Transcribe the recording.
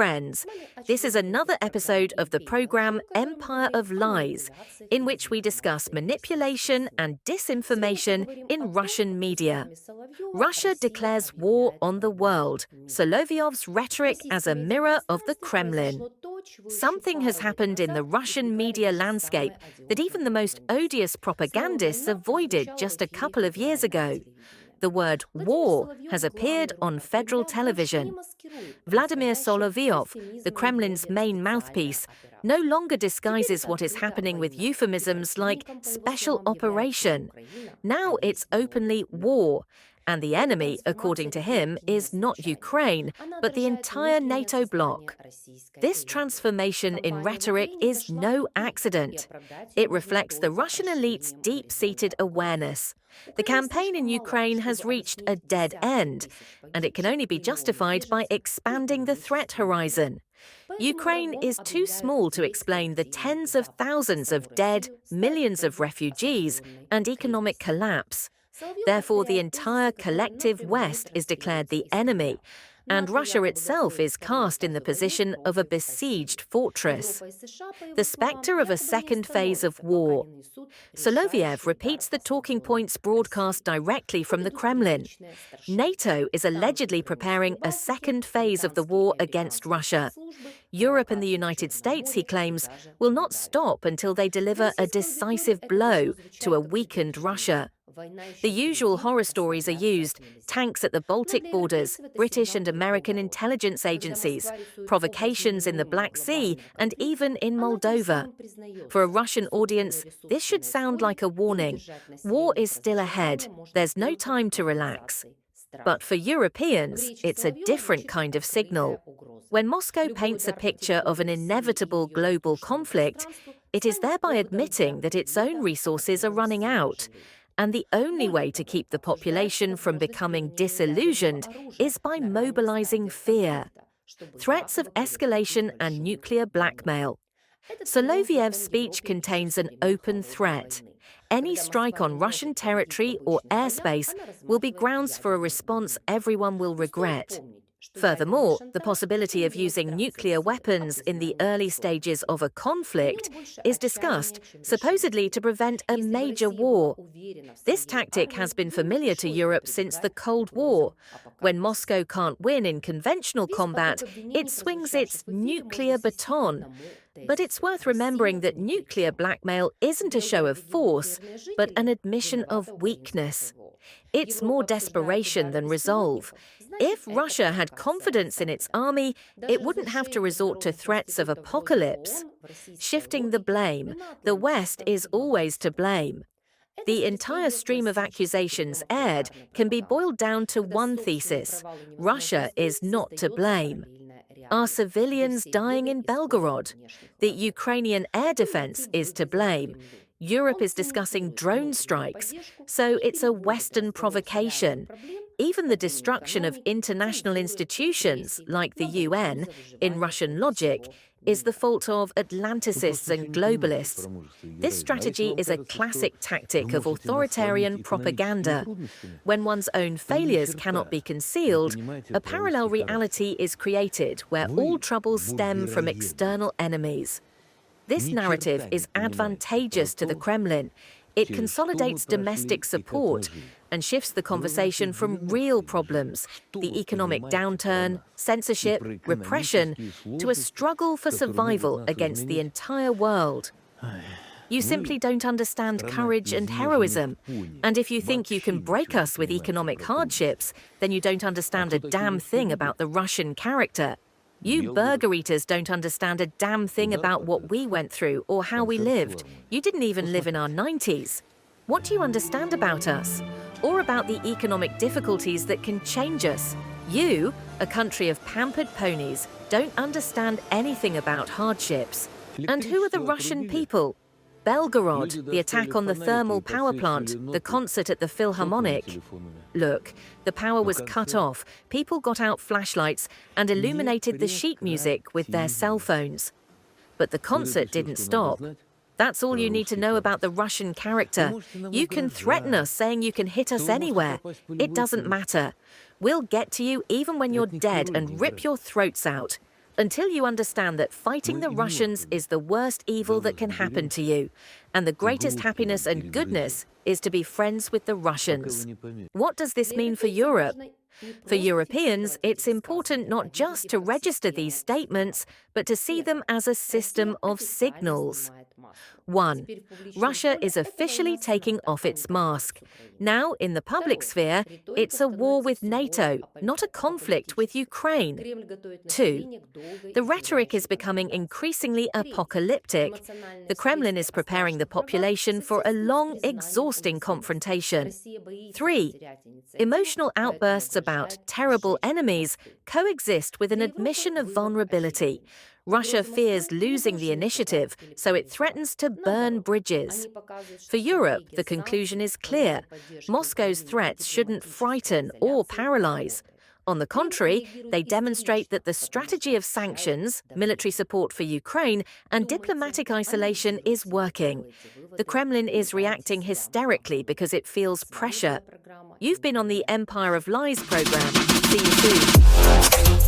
friends. This is another episode of the program Empire of Lies, in which we discuss manipulation and disinformation in Russian media. Russia declares war on the world. Solovyov's rhetoric as a mirror of the Kremlin. Something has happened in the Russian media landscape that even the most odious propagandists avoided just a couple of years ago. The word war has appeared on federal television. Vladimir Solovyov, the Kremlin's main mouthpiece, no longer disguises what is happening with euphemisms like special operation. Now it's openly war. And the enemy, according to him, is not Ukraine, but the entire NATO bloc. This transformation in rhetoric is no accident. It reflects the Russian elite's deep-seated awareness. The campaign in Ukraine has reached a dead end, and it can only be justified by expanding the threat horizon. Ukraine is too small to explain the tens of thousands of dead, millions of refugees, and economic collapse. Therefore, the entire collective West is declared the enemy, and Russia itself is cast in the position of a besieged fortress. The spectre of a second phase of war. Solovyev repeats the talking points broadcast directly from the Kremlin. NATO is allegedly preparing a second phase of the war against Russia. Europe and the United States, he claims, will not stop until they deliver a decisive blow to a weakened Russia. The usual horror stories are used: tanks at the Baltic borders, British and American intelligence agencies, provocations in the Black Sea, and even in Moldova. For a Russian audience, this should sound like a warning. War is still ahead. There's no time to relax. But for Europeans, it's a different kind of signal. When Moscow paints a picture of an inevitable global conflict, it is thereby admitting that its own resources are running out. And the only way to keep the population from becoming disillusioned is by mobilizing fear. Threats of escalation and nuclear blackmail. Solovyev's speech contains an open threat. Any strike on Russian territory or airspace will be grounds for a response everyone will regret. Furthermore, the possibility of using nuclear weapons in the early stages of a conflict is discussed, supposedly to prevent a major war. This tactic has been familiar to Europe since the Cold War. When Moscow can't win in conventional combat, it swings its nuclear baton. But it's worth remembering that nuclear blackmail isn't a show of force, but an admission of weakness. It's more desperation than resolve. If Russia had confidence in its army, it wouldn't have to resort to threats of apocalypse. Shifting the blame. The West is always to blame. The entire stream of accusations aired can be boiled down to one thesis: Russia is not to blame. Are civilians dying in Belgorod? The Ukrainian air defense is to blame. Europe is discussing drone strikes, so it's a Western provocation. Even the destruction of international institutions, like the UN, in Russian logic, is the fault of Atlanticists and globalists. This strategy is a classic tactic of authoritarian propaganda. When one's own failures cannot be concealed, a parallel reality is created where all troubles stem from external enemies. This narrative is advantageous to the Kremlin. It consolidates domestic support and shifts the conversation from real problems, the economic downturn, censorship, repression, to a struggle for survival against the entire world. You simply don't understand courage and heroism. And if you think you can break us with economic hardships, then you don't understand a damn thing about the Russian character. You burger eaters don't understand a damn thing about what we went through or how we lived. You didn't even live in our 90s. What do you understand about us? Or about the economic difficulties that can change us? You, a country of pampered ponies, don't understand anything about hardships. And who are the Russian people? Belgorod, the attack on the thermal power plant, the concert at the Philharmonic. Look, the power was cut off, people got out flashlights and illuminated the sheet music with their cell phones. But the concert didn't stop. That's all you need to know about the Russian character. You can threaten us, saying you can hit us anywhere. It doesn't matter. We'll get to you even when you're dead and rip your throats out. until you understand that fighting the Russians is the worst evil that can happen to you, and the greatest happiness and goodness is to be friends with the Russians. What does this mean for Europe? For Europeans, it's important not just to register these statements, but to see them as a system of signals. 1. Russia is officially taking off its mask. Now, in the public sphere, it's a war with NATO, not a conflict with Ukraine. 2. The rhetoric is becoming increasingly apocalyptic. The Kremlin is preparing the population for a long, exhausting confrontation. 3. Emotional outbursts about terrible enemies coexist with an admission of vulnerability. Russia fears losing the initiative, so it threatens to burn bridges. For Europe, the conclusion is clear. Moscow's threats shouldn't frighten or paralyze. On the contrary, they demonstrate that the strategy of sanctions, military support for Ukraine, and diplomatic isolation is working. The Kremlin is reacting hysterically because it feels pressure. You've been on the Empire of Lies program. See you soon.